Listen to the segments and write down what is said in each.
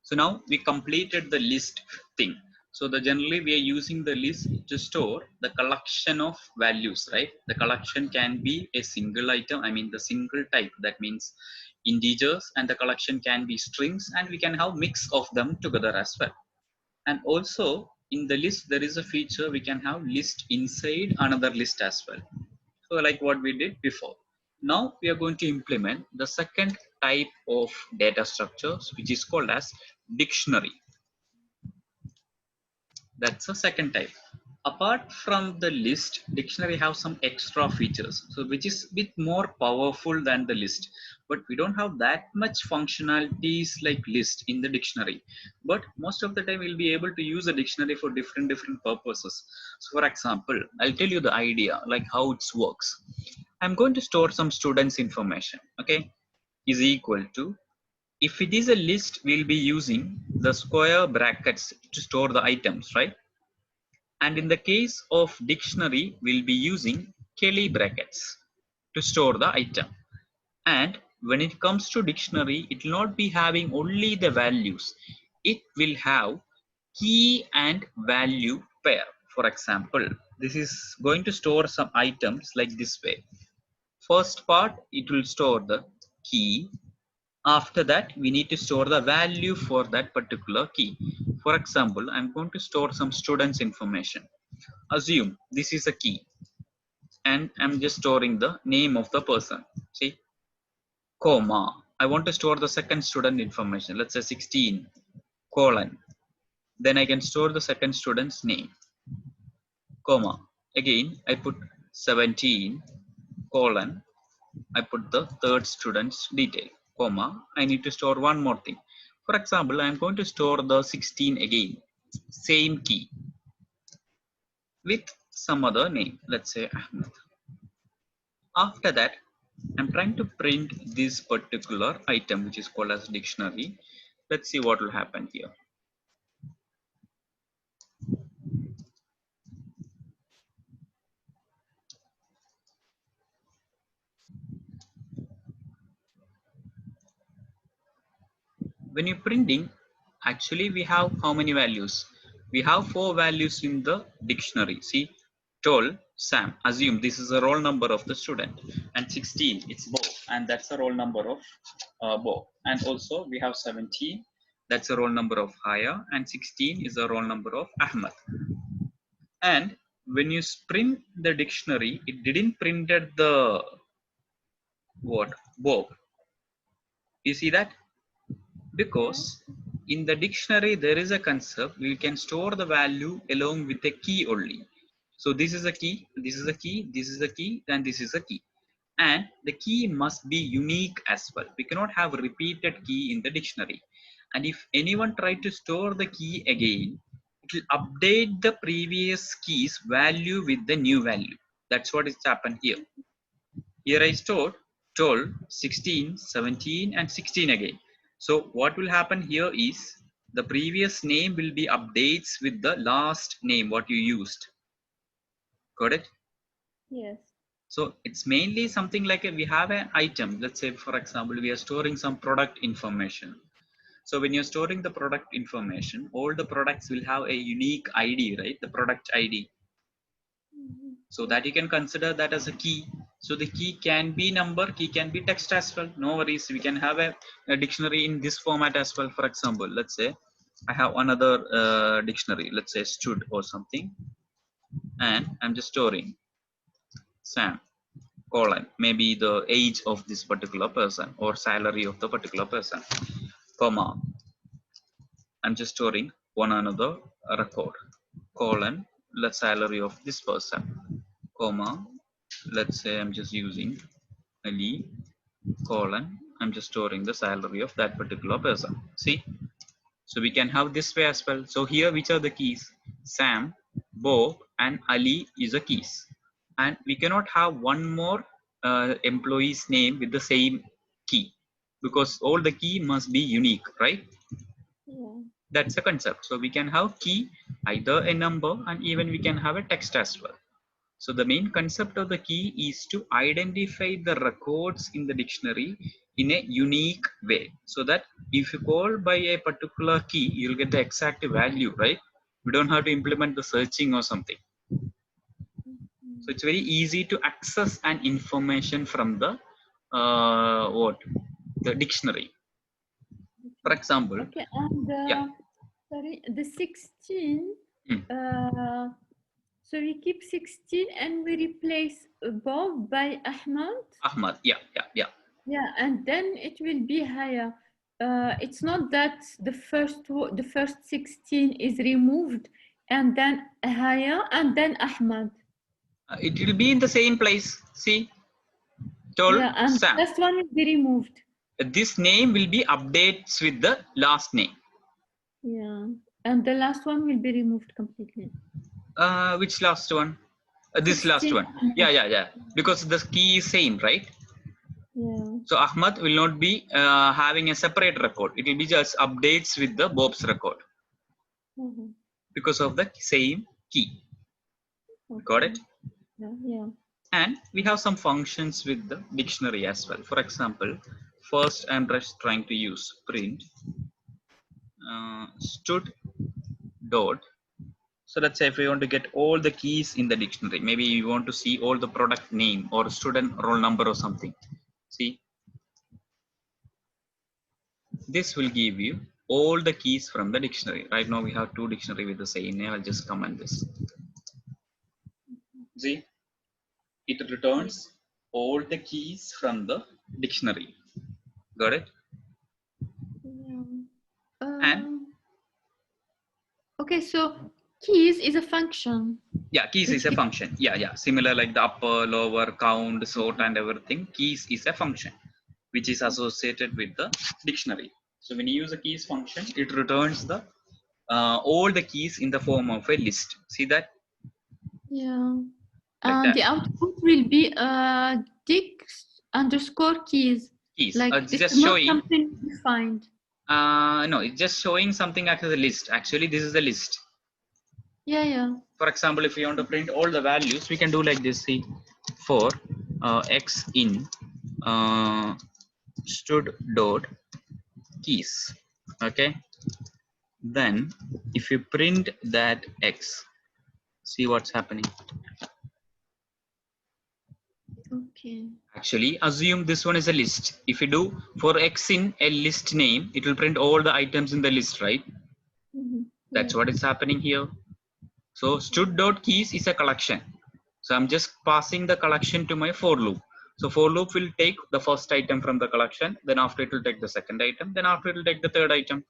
So now we completed the list thing. So the generally we are using the list to store the collection of values, right? The collection can be a single item, I mean the single type, that means integers, and the collection can be strings, and we can have mix of them together as well. And also in the list there is a feature we can have list inside another list as well. So like what we did before. Now we are going to implement the second type of data structures, which is called as dictionary. That's the second type. Apart from the list, dictionary have some extra features, so which is a bit more powerful than the list. But we don't have that much functionalities like list in the dictionary. But most of the time we'll be able to use a dictionary for different purposes. So for example, I'll tell you the idea, like how it works. I'm going to store some students information, okay, is equal to, if it is a list, we'll be using the square brackets to store the items, right? And in the case of dictionary, we'll be using curly brackets to store the item. And when it comes to dictionary, it will not be having only the values. It will have key and value pair. For example, this is going to store some items like this way. First part, it will store the key. After that, we need to store the value for that particular key. For example, I'm going to store some students information. Assume this is a key, and I'm just storing the name of the person. See, comma. I want to store the second student information. Let's say 16 colon. Then I can store the second student's name, comma. Again, I put 17 colon. I put the third student's detail, comma. I need to store one more thing. For example, I'm going to store the 16 again, same key with some other name. Let's say Ahmed. After that, I'm trying to print this particular item, which is called as dictionary. Let's see what will happen here. When you're printing, actually we have how many values? We have 4 values in the dictionary. See, Toll, Sam, assume this is the roll number of the student, and 16, it's Bo, and that's the roll number of Bo. And also we have 17, that's the roll number of Haya, and 16 is the roll number of Ahmed. And when you print the dictionary, it didn't printed the what? Bob. You see that? Yeah. Because in the dictionary there is a concept, we can store the value along with a key only. So this is a key, this is a key, this is a key, and this is a key. And the key must be unique as well. We cannot have repeated key in the dictionary. And if anyone try to store the key again, it will update the previous key's value with the new value. That's what is happened here. Here I stored 12, 16, 17, and 16 again. So what will happen here is the previous name will be updates with the last name what you used. Got it? Yes. So it's mainly something like we have an item. Let's say, for example, we are storing some product information. So when you're storing the product information, all the products will have a unique ID, right? The product ID. So Yes. that you can consider that as a key. So the key can be number, key can be text as well. No worries. We can have a dictionary in this format as well. For example, let's say I have another dictionary, let's say stud or something, and I'm just storing Sam colon, maybe the age of this particular person or salary of the particular person, comma. I'm just storing one another record, colon, the salary of this person, comma. Let's say I'm just using Ali, colon, I'm just storing the salary of that particular person. See, so we can have this way as well. So here, which are the keys? Sam, Bob, and Ali is the keys, and we cannot have one more employee's name with the same key, because all the key must be unique, right? Yeah. That's the concept. So we can have key, either a number, and even we can have a text as well. So the main concept of the key is to identify the records in the dictionary in a unique way, so that if you call by a particular key, you'll get the exact value, right? We don't have to implement the searching or something. So it's very easy to access an information from the the dictionary. For example, Okay, and yeah. sorry, the 16. Hmm. So we keep 16 and we replace Bob by Ahmad. Ahmad, yeah. Yeah, and then it will be Haya. It's not that the first 16 is removed and then Haya and then Ahmad. It will be in the same place. See, told Yeah, and Sam. last one will be removed. This name will be updates with the last name. Yeah, and the last one will be removed completely. Which last one? This 16. last one. Yeah. Because the key is same, right? Yeah. So Ahmad will not be having a separate record. It will be just updates with the Bob's record because of the same key. Okay. Got it? Yeah. And we have some functions with the dictionary as well. For example, first I'm just trying to use print stud dot. So let's say if we want to get all the keys in the dictionary, maybe you want to see all the product name or student roll number or something. See, this will give you all the keys from the dictionary. Right now we have two dictionary with the same name. I'll just comment this. See, it returns all the keys from the dictionary. Got it? Yeah. And okay, so keys is a function. yeah, keys is a function. Yeah. Similar like the upper, lower, count, sort, and everything. Keys is a function which is associated with the dictionary. So when you use a keys function, it returns the all the keys in the form of a list. See that? Yeah. Like And that. the output will be dix underscore keys. Keys. Like It's this just is not showing. something defined. No, it's just showing something as a list. Actually, this is the list. Yeah. For example, if we want to print all the values, we can do like this. See, for x in stud dot keys. Okay. Then, if you print that x, see what's happening. Okay. Actually, assume this one is a list. If you do for x in a list name, it will print all the items in the list, right? That's what is happening here. So stud.keys is a collection. So I'm just passing the collection to my for loop. So for loop will take the first item from the collection, then after it will take the second item, then after it will take the third item.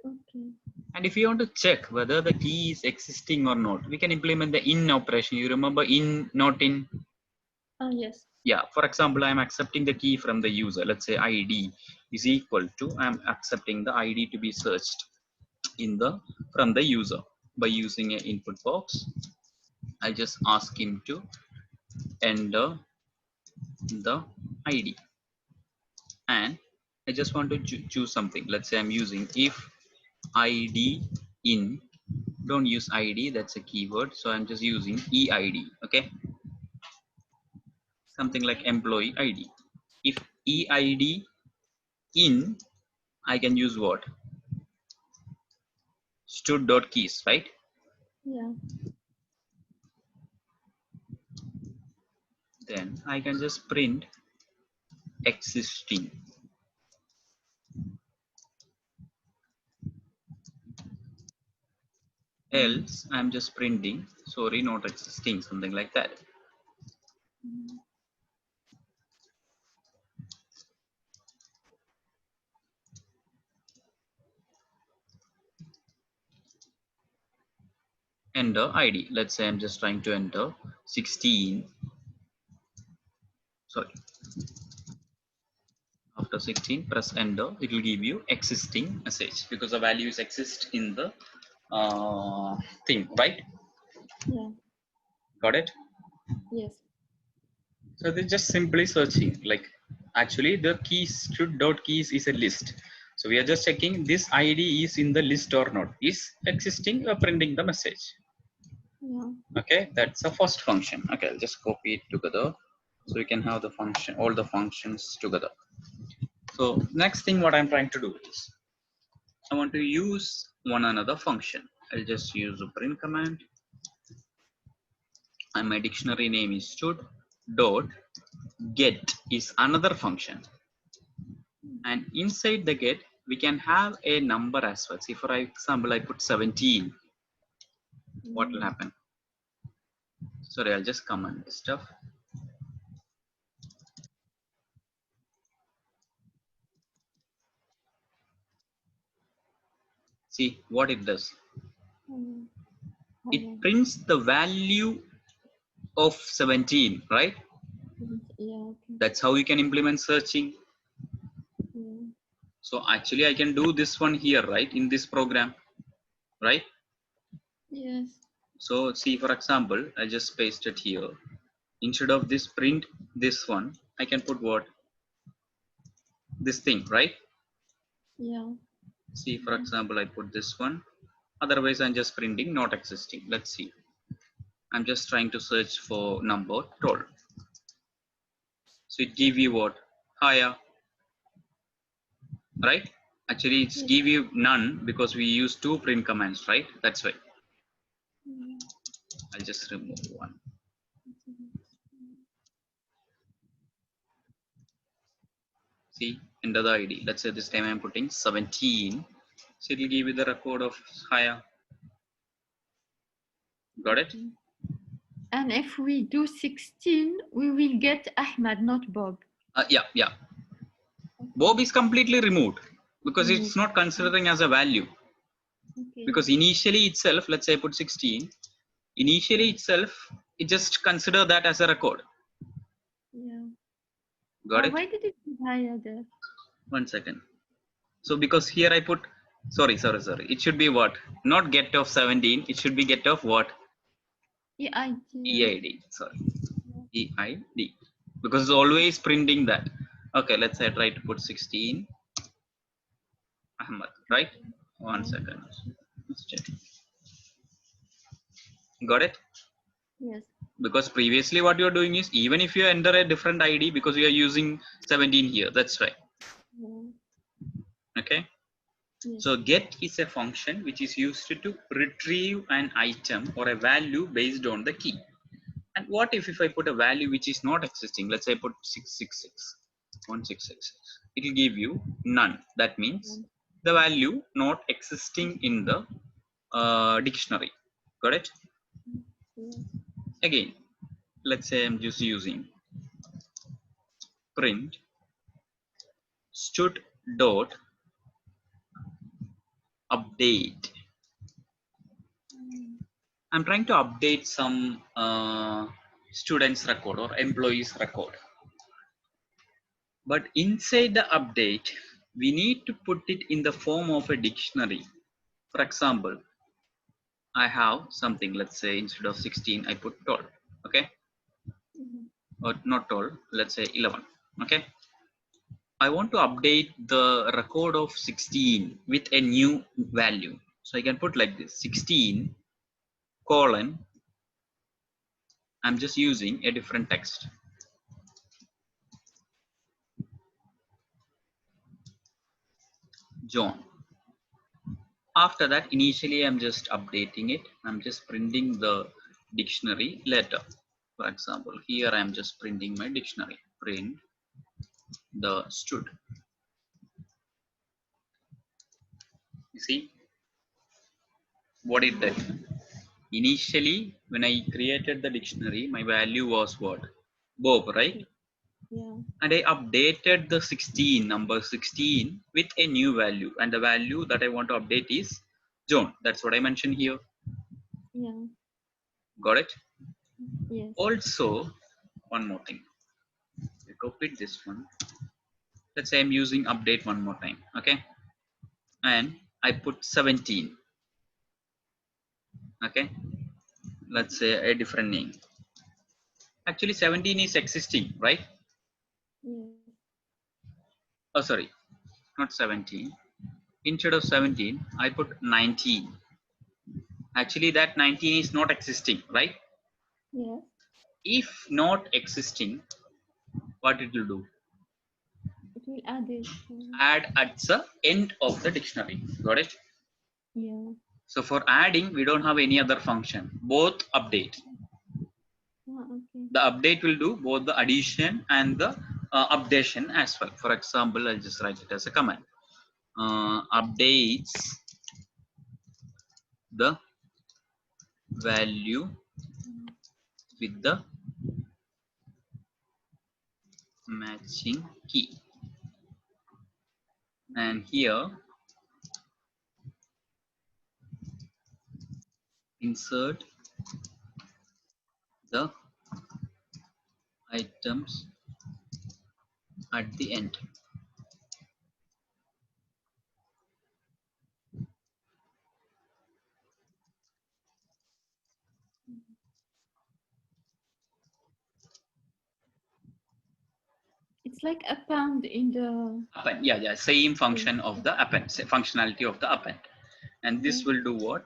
Okay. And if you want to check whether the key is existing or not, we can implement the in operation. You remember in, not in? Yes. Yeah, for example, I'm accepting the key from the user. Let's say ID is equal to, I'm accepting the ID to be searched in the from the user by using an input box. I just ask him to enter the ID, and I just want to choose something. Let's say I'm using if ID in, don't use ID, that's a keyword, so I'm just using EID. Okay, something like employee ID. If EID in, I can use what? Stud.keys, right? Yeah. Then I can just print existing. Else I'm just printing, sorry, not existing, something like that. Enter ID. Let's say I'm just trying to enter 16. Sorry. After 16, press enter. It will give you existing message because the values exist in the thing, right? Yeah. Got it? Yes. So they're just simply searching. Like actually, the keys stud.keys is a list. So we are just checking this ID is in the list or not. Is existing, we are printing the message. Yeah. Okay, that's the first function. Okay, I'll just copy it together so we can have the function, all the functions together. So next thing what I'm trying to do is I want to use one another function. I'll just use a print command and my dictionary name is stud dot get is another function, and inside the get we can have a number as well. See, for example, I put 17. What will happen? Sorry, I'll just comment this stuff. See what it does. It prints the value of 17, right? Yeah. Okay. That's how you can implement searching. Yeah. So actually I can do this one here, right, in this program, right? Yes. So see, for example, I just paste it here. Instead of this print this one, I can put what? This thing, right? Yeah. See, for example, I put this one. Otherwise, I'm just printing not existing. Let's see. I'm just trying to search for number 12. So it give you what? Higher, right? Actually, it's give you none because we use two print commands, right? That's why. I'll just remove one. See, enter the ID. Let's say this time I'm putting 17. So it will give you the record of higher. Got it? And if we do 16, we will get Ahmad, not Bob. Yeah. Bob is completely removed because it's not considering as a value. Okay. Because initially itself, let's say I put 16. Initially itself, it just consider that as a record. Yeah. Got it? Why did it be higher there? 1 second. So because here I put, sorry. It should be what? Not get of 17. It should be get of what? EID. EID. Sorry. EID. Because it's always printing that. Okay, let's say I try to put 16. Ahmad, right? 1 second. Let's check. Got it? Yes. Because previously what you're doing is, even if you enter a different ID, because we are using 17 here, that's right. Okay. Yes. So get is a function which is used to retrieve an item or a value based on the key. And what if I put a value which is not existing? Let's say I put 666, 1666. It will give you none. That means the value not existing in the dictionary. Got it? Again, let's say I'm just using print stud dot update. I'm trying to update some students record or employees record, but inside the update we need to put it in the form of a dictionary. For example, I have something, let's say instead of 16 I put 12. Okay. Or not 12, let's say 11. Okay. I want to update the record of 16 with a new value. So I can put like this, 16 colon, I'm just using a different text. John. After that, initially I'm just updating it. I'm just printing the dictionary letter. For example, here I'm just printing my dictionary. Print the stud. You see what it did? Initially, when I created the dictionary, my value was what? Bob, right? Yeah. And I updated the 16, number 16 with a new value. And the value that I want to update is John. That's what I mentioned here. Yeah. Got it? Yes. Also, one more thing. I copied this one. Let's say I'm using update one more time. Okay. And I put 17. Okay. Let's say a different name. Actually, 17 is existing, right? Yes. Oh, sorry. Not 17. Instead of 17, I put 19. Actually, that 19 is not existing, right? Yes. If not existing, what it will do? It will add it. Add at the end of the dictionary. Got it? Yeah. So for adding, we don't have any other function. Both update. Okay. The update will do both the addition and the updation as well. For example, I'll just write it as a command. Updates the value with the matching key. And here, insert the items at the end. It's like append in the. Append, yeah, same function of the append, functionality of the append. And this will do what?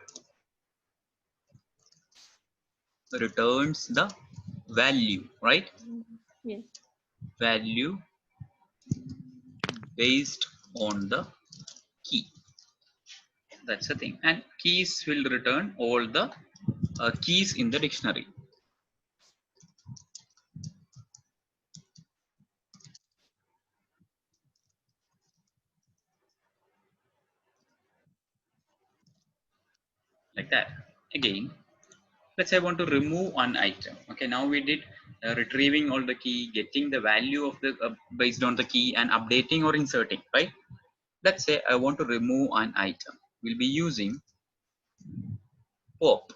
Returns the value, right? Yes. Value based on the key. That's the thing. And keys will return all the keys in the dictionary. Like that. Again, let's say I want to remove an item. Okay, now we did retrieving all the key, getting the value of the based on the key, and updating or inserting, right? Let's say I want to remove an item. We'll be using pop.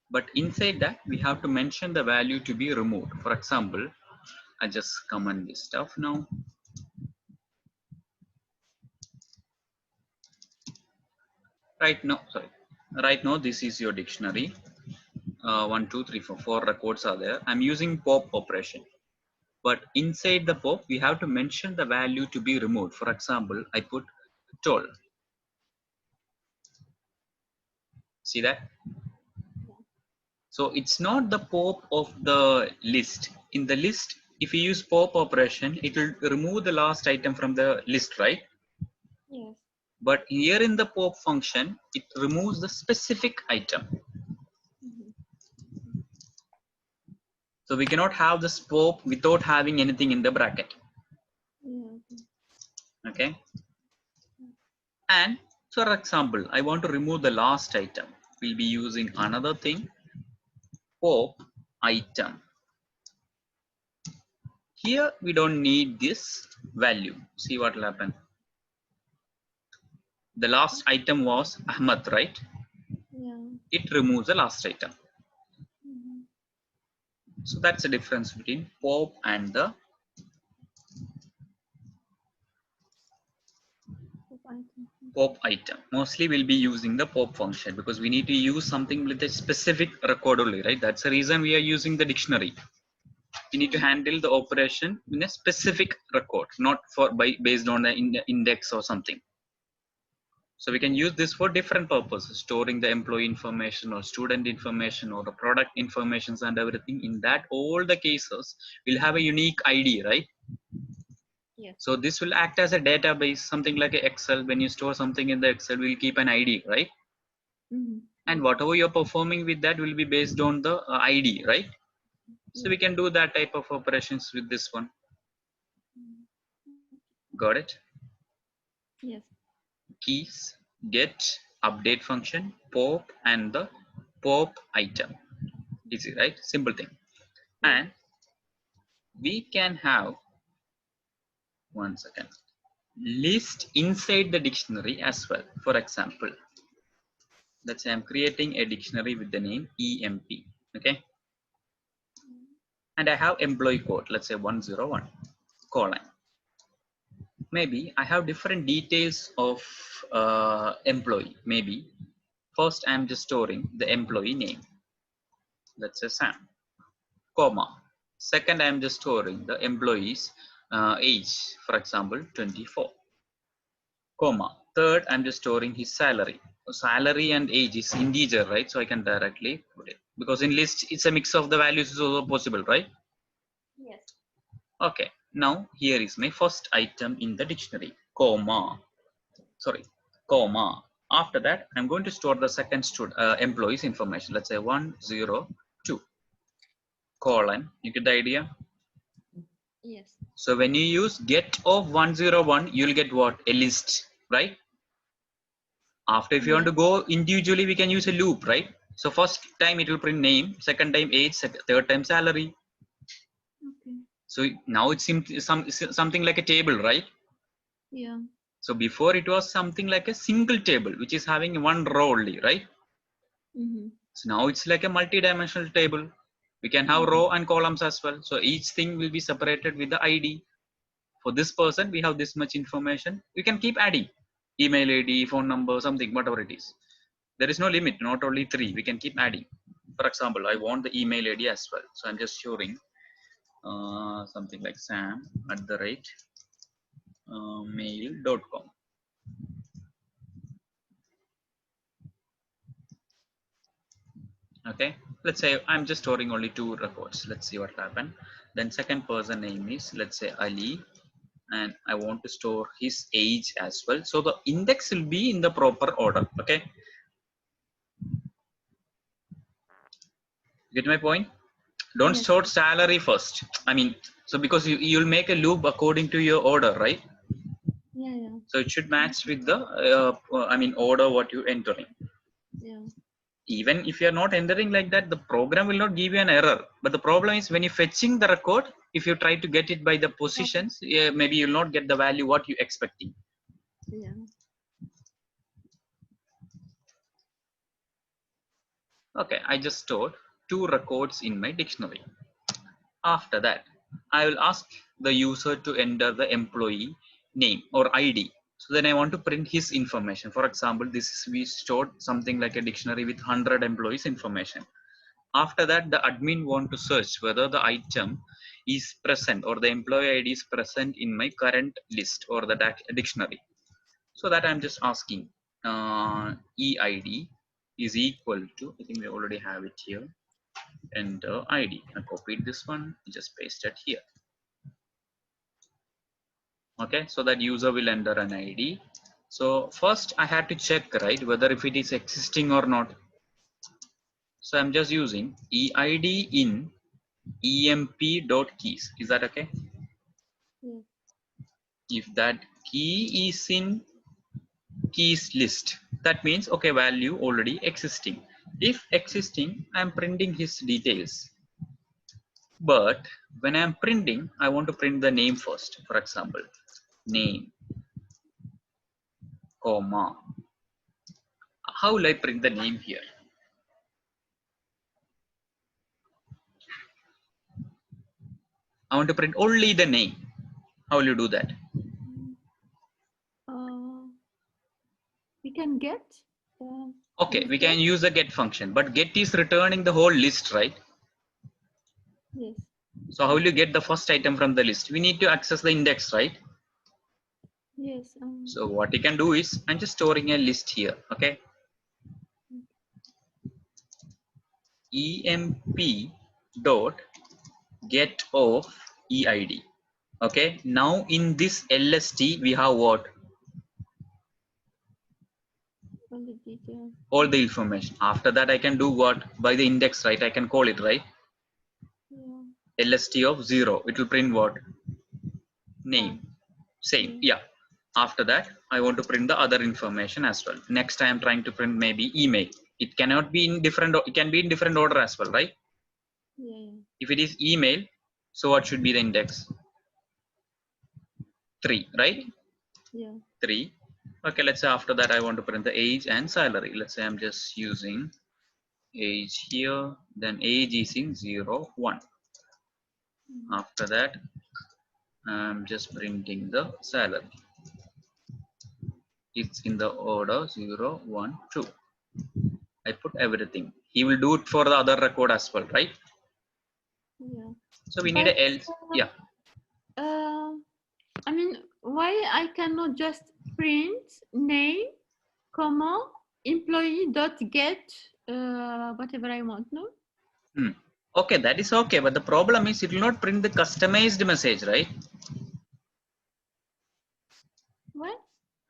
But inside that, we have to mention the value to be removed. For example, I just comment this stuff now. Right now, this is your dictionary. 1, 2, 3, 4, 4 records are there. I'm using pop operation. But inside the pop, we have to mention the value to be removed. For example, I put toll. See that? So it's not the pop of the list. In the list, if you use pop operation, it will remove the last item from the list, right? Yes. But here in the pop function, it removes the specific item. So we cannot have this pop without having anything in the bracket. Okay. And for example, I want to remove the last item. We'll be using another thing, pop item. Here we don't need this value. See what will happen. The last item was Ahmad, right? Yeah. It removes the last item. So that's the difference between pop and the pop item. Mostly we'll be using the pop function because we need to use something with a specific record only, right? That's the reason we are using the dictionary. We need to handle the operation in a specific record, not for based on the index or something. So we can use this for different purposes, storing the employee information or student information or the product informations and everything. In that, all the cases will have a unique ID, right? Yes. So this will act as a database, something like a Excel. When you store something in the Excel, we'll keep an ID, right? And whatever you're performing with that will be based on the ID, right? So we can do that type of operations with this one. Got it? Yes. Keys, get, update function, pop, and the pop item. Easy, right? Simple thing. And we can have, one second, list inside the dictionary as well. For example, let's say I'm creating a dictionary with the name EMP. Okay. And I have employee code, let's say 101 colon. Maybe I have different details of employee. Maybe first I'm just storing the employee name. Let's say Sam, comma. Second, I'm just storing the employee's age, for example, 24, comma. Third, I'm just storing his salary, salary and age is integer, right? So I can directly put it, because in list it's a mix of the values is also possible, right? Yes. Okay, now here is my first item in the dictionary, comma. Sorry, comma. After that, I'm going to store the second employee's information. Let's say 102 colon. You get the idea? Yes. So when you use get of 101, you'll get what? A list, right? After, if you want to go individually, we can use a loop, right? So first time it will print name, second time age, third time salary. Okay. So now it's something like a table, right? Yeah. So before it was something like a single table, which is having one row only, right? Mm-hmm. So now it's like a multi-dimensional table. We can have row and columns as well. So each thing will be separated with the ID. For this person, we have this much information. We can keep adding email ID, phone number, something, whatever it is. There is no limit, not only 3. We can keep adding. For example, I want the email ID as well. So I'm just showing something like sam@mail.com. Okay, let's say I'm just storing only 2 records. Let's see what happened. Then second person name is, let's say, Ali, and I want to store his age as well. So the index will be in the proper order. Okay, get my point? Don't Yes. store salary first. I mean, so because you'll make a loop according to your order, right? Yeah. Yeah. So it should match with the order what you entering. Yeah. Even if you are not entering like that, the program will not give you an error. But the problem is when you're fetching the record, if you try to get it by the positions, maybe you'll not get the value what you're expecting. Yeah. Okay, I just stored 2 records in my dictionary. After that, I will ask the user to enter the employee name or ID. So then I want to print his information. For example, we stored something like a dictionary with 100 employees information. After that, the admin want to search whether the item is present or the employee ID is present in my current list or the dictionary. So that I'm just asking EID is equal to, I think we already have it here, enter ID. I copied this one, just paste it here. Okay, so that user will enter an ID. So first I had to check, right, whether if it is existing or not. So I'm just using EID in emp.keys. Is that okay? Yeah. If that key is in keys list, that means okay, value already existing. If existing, I'm printing his details. But when I'm printing, I want to print the name first. For example, name, comma. How will I print the name here? I want to print only the name. How will you do that? We can get. Okay, we can use the get function, but get is returning the whole list, right? Yes. So how will you get the first item from the list? We need to access the index, right? Yes. So what you can do is, I'm just storing a list here, okay? emp dot get of EID. Okay, now in this LST we have what? All the details. All the information. After that I can do what? By the index, right? I can call it, right? Yeah. LST of 0. It will print what? Name. Same. Yeah. After that, I want to print the other information as well. Next, I am trying to print maybe email. It cannot be in different. It can be in different order as well, right? Yeah. If it is email, so what should be the index? 3, right? Yeah. 3. Okay. Let's say after that, I want to print the age and salary. Let's say I'm just using age here. Then age is in 0, 1. After that, I'm just printing the salary. It's in the order 0, 1, 2. I put everything. He will do it for the other record as well, right? Yeah. So we need a else. Yeah. I mean, why I cannot just print name, comma, employee.get whatever I want, no? Okay, that is okay, but the problem is it will not print the customized message, right? What?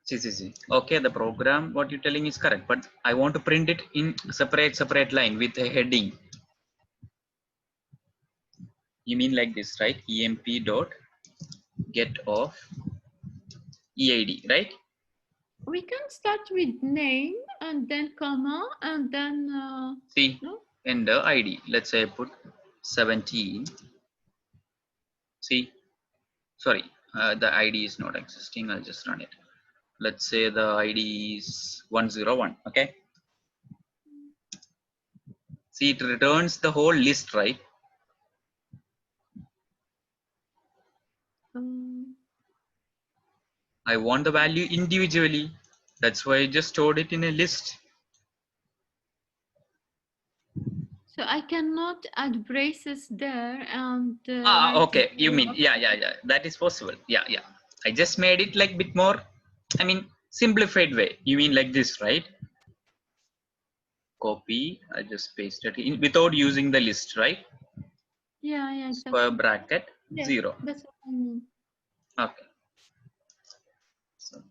See. Okay, the program what you're telling is correct, but I want to print it in separate line with a heading. You mean like this, right? emp dot get of EID, right? We can start with name and then comma and then See, no? enter ID. Let's say I put 17. See, sorry, the ID is not existing. I'll just run it. Let's say the ID is 101. Okay. See, it returns the whole list, right? I want the value individually. That's why I just stored it in a list. So I cannot add braces there and Okay. You mean, yeah. That is possible. Yeah. I just made it like bit more, I mean, simplified way. You mean like this, right? Copy. I just pasted it in without using the list, right? Yeah, exactly. Square bracket, Yes, 0. that's what I mean. Okay. So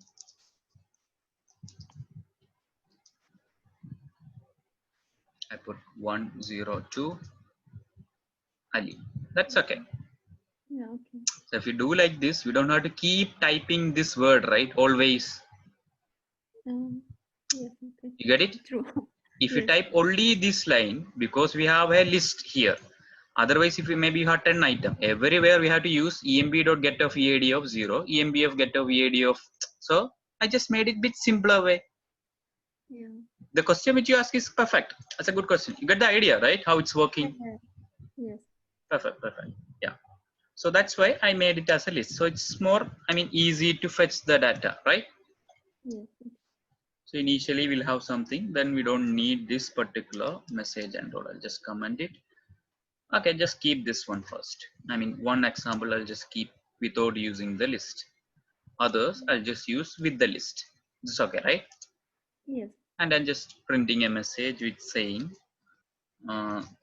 I put 102 Ali. That's okay. Yeah, okay. So if you do like this, we don't have to keep typing this word, right? Always. Yes, okay. You get it? True. If you Yes. type only this line, because we have a list here. Otherwise, if we maybe have 10 item, everywhere we have to use emb.get of EID of 0, emb of get of EID of. So I just made it bit simpler way. Yeah. The question which you ask is perfect. That's a good question. You get the idea, right? How it's working. Yes. Perfect. Yeah. So that's why I made it as a list. So it's more, I mean, easy to fetch the data, right? Yes. So initially we'll have something, then we don't need this particular message and all. I'll just comment it. Okay, just keep this one first. I mean, one example I'll just keep without using the list. Others I'll just use with the list. This is okay, right? Yes. And I'm just printing a message with saying,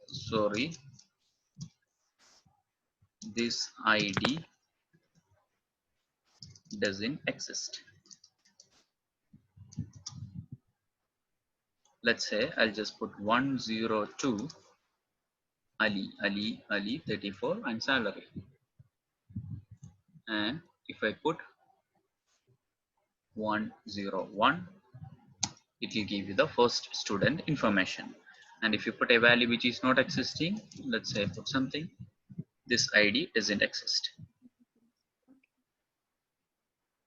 sorry, this ID doesn't exist. Let's say I'll just put 102 Ali 34 and salary. And if I put 101, it will give you the first student information. And if you put a value which is not existing, let's say I put something, this ID doesn't exist.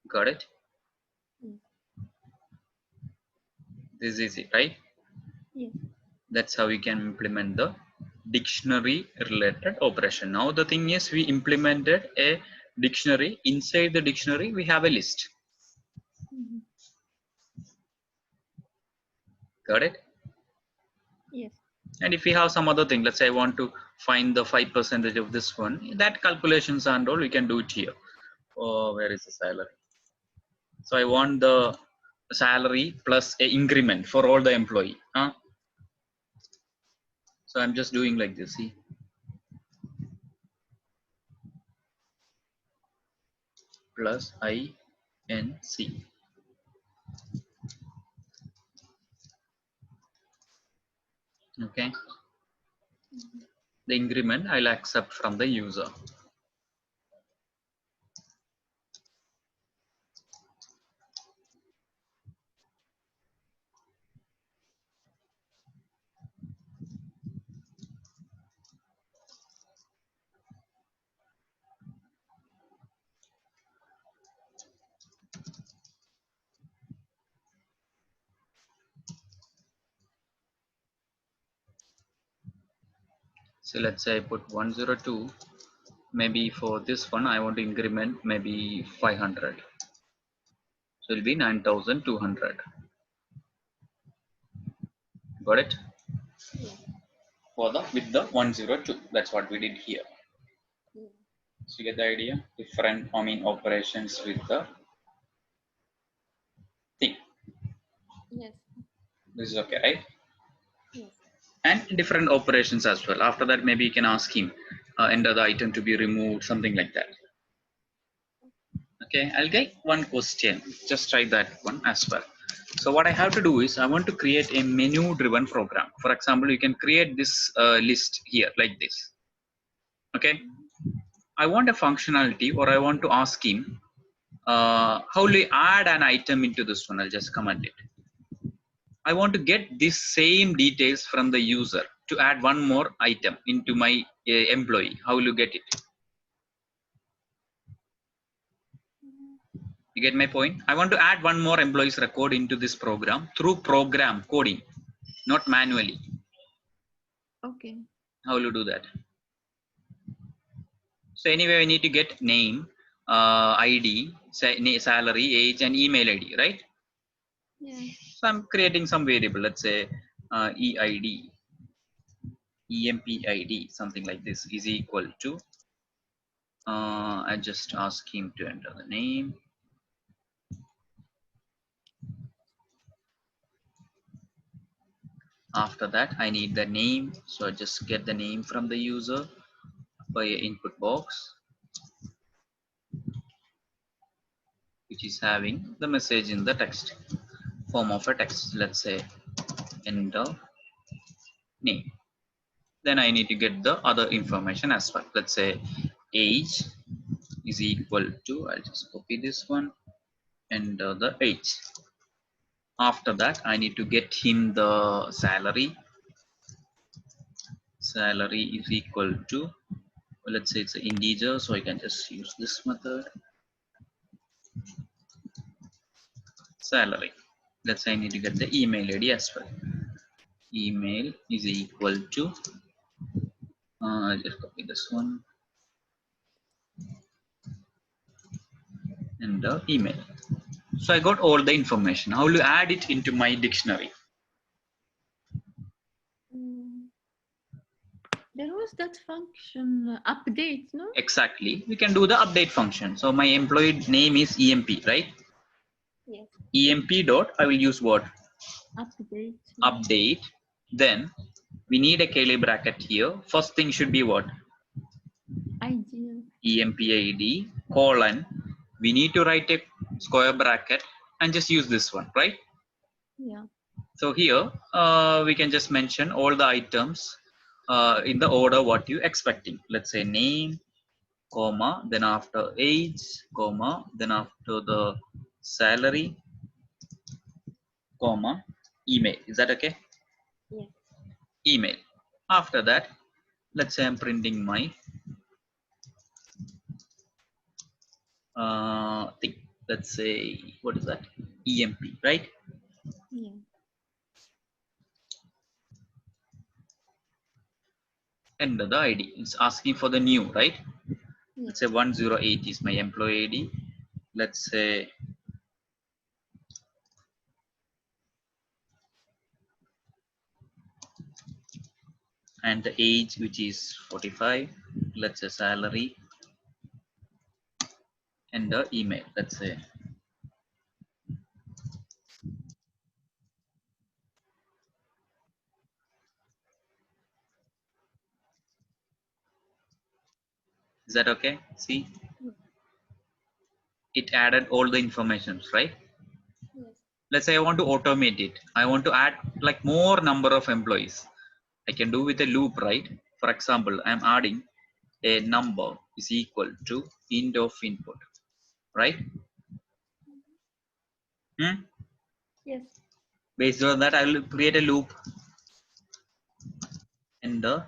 Got it? This is easy, right? Yes. That's how we can implement the dictionary related operation. Now the thing is, we implemented a dictionary. Inside the dictionary we have a list. Got it? Yes. And if we have some other thing, let's say I want to find the 5% of this one, that calculations and all, we can do it here. Oh, where is the salary? So I want the salary plus a increment for all the employee. So I'm just doing like this. See, plus INC. Okay. The increment I'll accept from the user. So let's say I put 102. Maybe for this one, I want to increment maybe 500. So it'll be 9,200. Got it? Yeah. For the with the 102. That's what we did here. Yeah. So you get the idea? Different, I mean, operations with the thing. Yes. This is okay, right? Yes. And different operations as well. After that, maybe you can ask him, enter the item to be removed, something like that. Okay, I'll get one question. Just try that one as well. So what I have to do is I want to create a menu driven program. For example, you can create this list here like this. Okay, I want a functionality, or I want to ask him how will you add an item into this one. I'll just comment it. I want to get this same details from the user to add one more item into my employee. How will you get it? You get my point? I want to add one more employee's record into this program through program coding, not manually. Okay. How will you do that? So anyway, we need to get name, ID, salary, age, and email ID, right? Yeah. So I'm creating some variable. Let's say EID, EMPID, something like this is equal to. I just ask him to enter the name. After that, I need the name. So I just get the name from the user by input box, which is having the message in the text form of a text. Let's say enter name. Then I need to get the other information as well. Let's say age is equal to, I'll just copy this one, enter the age. After that, I need to get him the salary. Salary is equal to, let's say it's an integer, so I can just use this method. Salary. Let's say I need to get the email ID as well. Email is equal to, I'll just copy this one, and the email. So I got all the information. How will you add it into my dictionary? There was that function update, no? Exactly. We can do the update function. So my employee name is EMP, right? Yes. EMP dot, I will use what? Update. Update. Then we need a curly bracket here. First thing should be what? ID. EMP ID colon. We need to write a square bracket and just use this one, right? Yeah. So here we can just mention all the items in the order what you expecting. Let's say name, comma, then after age, comma, then after the salary, comma, email. Is that okay? Yeah. Email. After that, let's say I'm printing my thing. Let's say, what is that? EMP, right? Yeah. Enter the ID. It's asking for the new, right? Yeah. Let's say 108 is my employee ID. Let's say and the age, which is 45. Let's say salary and the email. Let's say is that okay? See, it added all the informations, right? Yes. Let's say I want to automate it. I want to add like more number of employees. I can do with a loop, right? For example, I'm adding a number is equal to int of input, right? Yes. Based on that, I will create a loop in the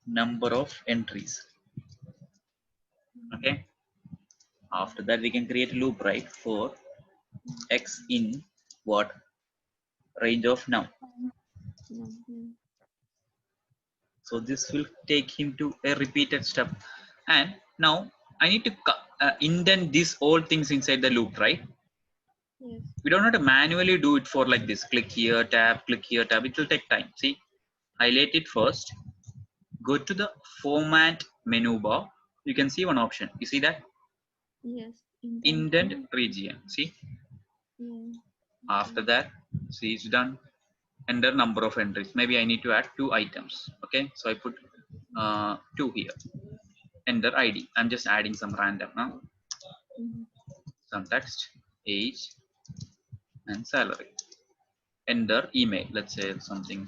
number of entries. Okay. After that, we can create a loop, right? For x in what range of now. Yeah. So this will take him to a repeated step. And now I need to indent these all things inside the loop, right? Yes. We don't have to manually do it for like this. Click here, tab, click here, tab. It will take time. See, highlight it first. Go to the format menu bar. You can see one option. You see that? Yes. Indent region. See? Yeah. After that, See, it's done. Enter number of entries. Maybe I need to add 2 items. Okay, so I put 2 here. Enter ID. I'm just adding some random now. Some text, age, and salary. Enter email. Let's say something.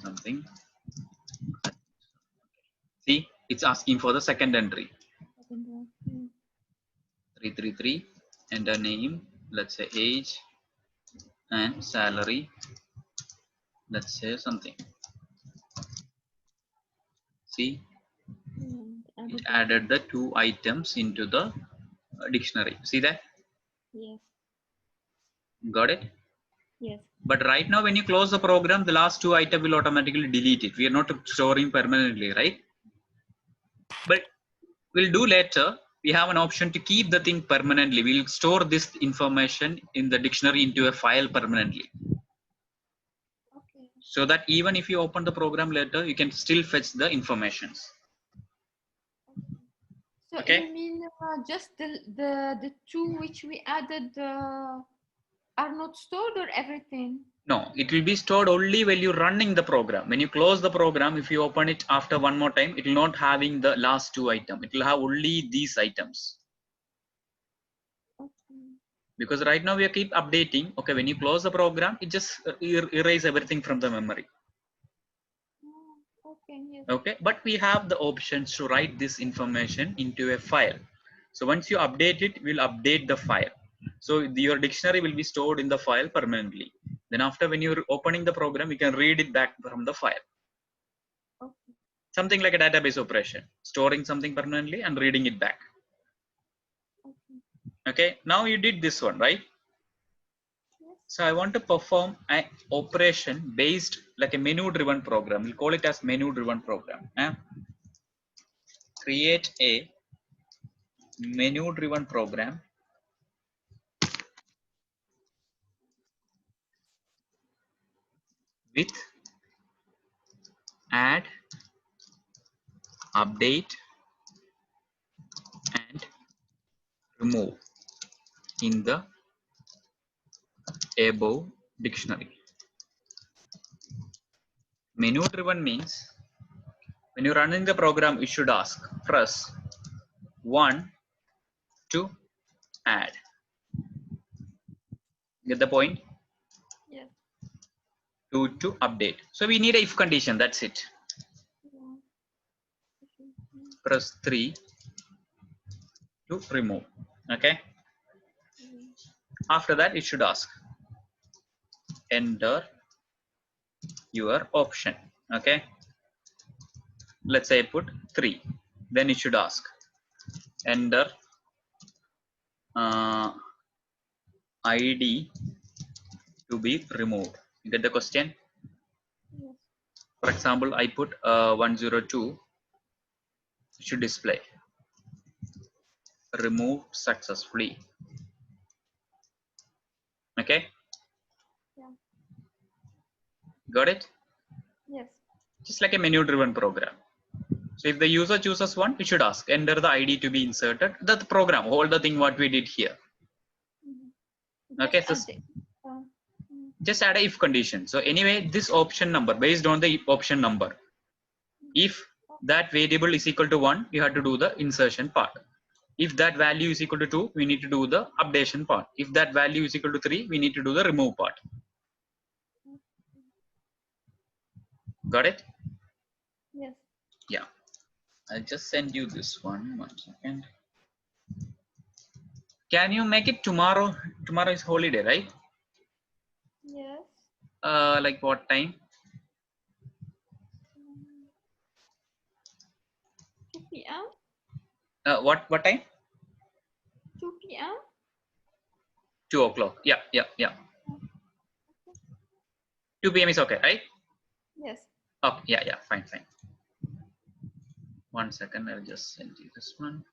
See, it's asking for the second entry. 333. Enter name. Let's say age and salary. Let's say something. See, it added the 2 items into the dictionary. See that? Yes. Got it? Yes. But right now, when you close the program, the last 2 items will automatically delete it. We are not storing permanently, right? But we'll do later. We have an option to keep the thing permanently. We'll store this information in the dictionary into a file permanently. Okay. So that even if you open the program later, you can still fetch the informations. So Okay. you mean just the 2 which we added are not stored, or everything? No, it will be stored only when you're running the program. When you close the program, if you open it after one more time, it will not having the last 2 items. It will have only these items. Okay. Because right now we keep updating. Okay, when you close the program, it just erase everything from the memory. Okay. Yes. Okay, but we have the options to write this information into a file. So once you update it, we'll update the file. So your dictionary will be stored in the file permanently. Then after, when you're opening the program, you can read it back from the file. Okay. Something like a database operation, storing something permanently and reading it back. Okay. Okay, now you did this one, right? Yes. So I want to perform an operation based like a menu driven program. We'll call it as menu driven program. Create a menu driven program with add, update, and remove in the above dictionary. Menu driven means when you're running the program, you should ask, press 1 to add. Get the point? Yes. 2 to update. So we need a if condition, that's it. Yeah. Press 3 to remove. Okay. After that, it should ask, enter your option. Okay. Let's say I put 3. Then it should ask, enter ID to be removed. You get the question? Yes. For example, I put 102. It should display removed successfully. Okay. Yeah. Got it? Yes. Just like a menu driven program. So if the user chooses 1, it should ask, enter the ID to be inserted. That's the program, all the thing what we did here. Okay, so just add a if condition. So anyway, this option number, based on the option number, if that variable is equal to 1, you have to do the insertion part. If that value is equal to 2, we need to do the updation part. If that value is equal to 3, we need to do the remove part. Got it? Yes. Yeah. I'll just send you this one. 1 second. Can you make it tomorrow? Tomorrow is holiday, right? Yes. Like what time? 2 p.m. What time? 2 p.m. 2 o'clock. Yeah. 2 p.m. is okay, right? Yes. Okay. Yeah. Fine. 1 second. I'll just send you this one.